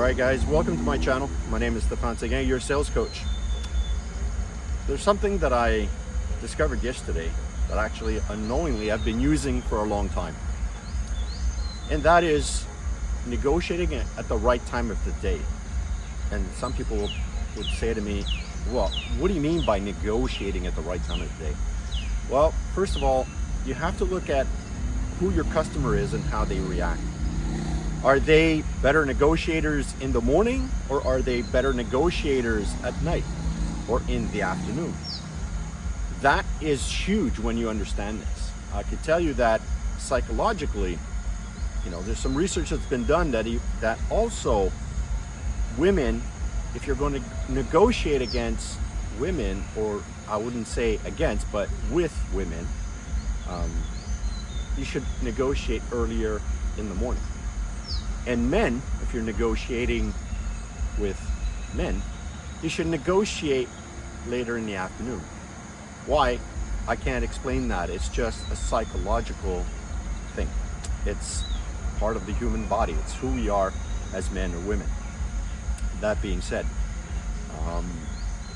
Alright guys, welcome to my channel. My name is Stefan Seguin, your sales coach. There's something that I discovered yesterday that actually unknowingly I've been using for a long time. And that is negotiating at the right time of the day. And some people would say to me, well, what do you mean by negotiating at the right time of the day? Well, first of all, you have to look at who your customer is and how they react. Are they better negotiators in the morning, or are they better negotiators at night or in the afternoon? That is huge when you understand this. I can tell you that psychologically, there's some research that's been done that also women, if you're going to negotiate against women, or I wouldn't say against, but with women, you should negotiate earlier in the morning. And men, if you're negotiating with men, you should negotiate later in the afternoon. Why? I can't explain that. It's just a psychological thing. It's part of the human body. It's who we are as men or women. That being said,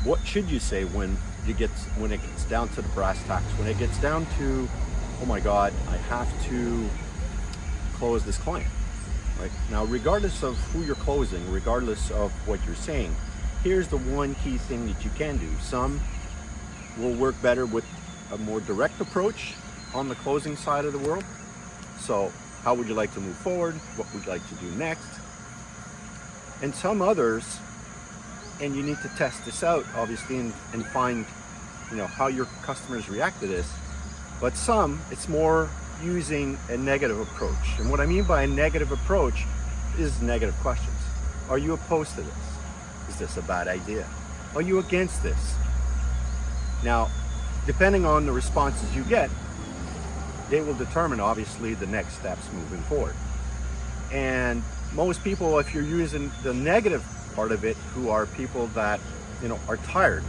what should you say when it gets down to the brass tacks? When it gets down to, oh my God, I have to close this client. Right? Now, regardless of who you're closing, regardless of what you're saying, here's the one key thing that you can do. Some will work better with a more direct approach on the closing side of the world. So, how would you like to move forward? What would you like to do next? And some others, and you need to test this out, obviously, and find, how your customers react to this. But some, it's more using a negative approach. And what I mean by a negative approach is negative questions. Are you opposed to this? Is this a bad idea? Are you against this? Now, depending on the responses you get, they will determine obviously the next steps moving forward. And most people, if you're using the negative part of it, who are people that are tired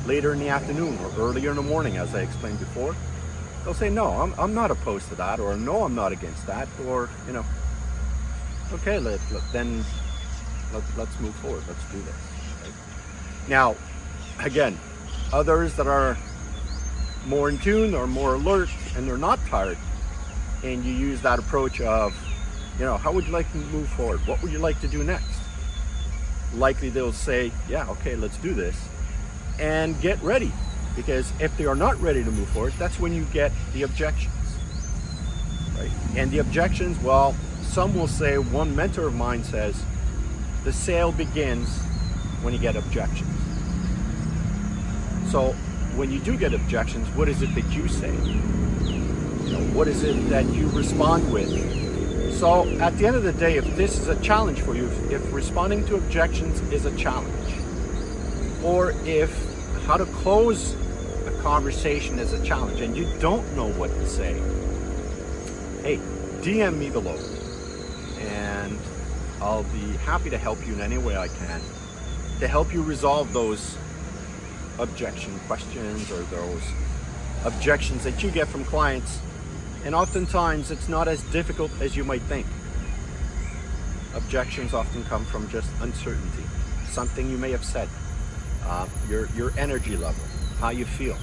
later in the afternoon or earlier in the morning, as I explained before, they'll say, no, I'm not opposed to that, or no, I'm not against that, or, okay, let's move forward, let's do this. Right? Now, again, others that are more in tune or more alert and they're not tired, and you use that approach of, how would you like to move forward? What would you like to do next? Likely they'll say, yeah, okay, let's do this, and get ready. Because if they are not ready to move forward, that's when you get the objections, right? And the objections, well, some will say, one mentor of mine says, the sale begins when you get objections. So when you do get objections, what is it that you say? What is it that you respond with? So at the end of the day, if this is a challenge for you, if responding to objections is a challenge, or if how to close a conversation is a challenge and you don't know what to say, hey, DM me below and I'll be happy to help you in any way I can to help you resolve those objection questions or those objections that you get from clients. And oftentimes it's not as difficult as you might think. Objections often come from just uncertainty, something you may have said, your energy level, how you feel,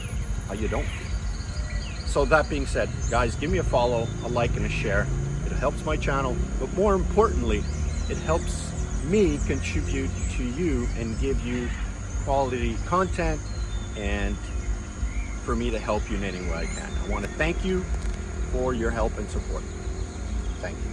how you don't feel. So that being said, guys, give me a follow, a like, and a share. It helps my channel, but more importantly, it helps me contribute to you and give you quality content, and for me to help you in any way I can. I want to thank you for your help and support. Thank you.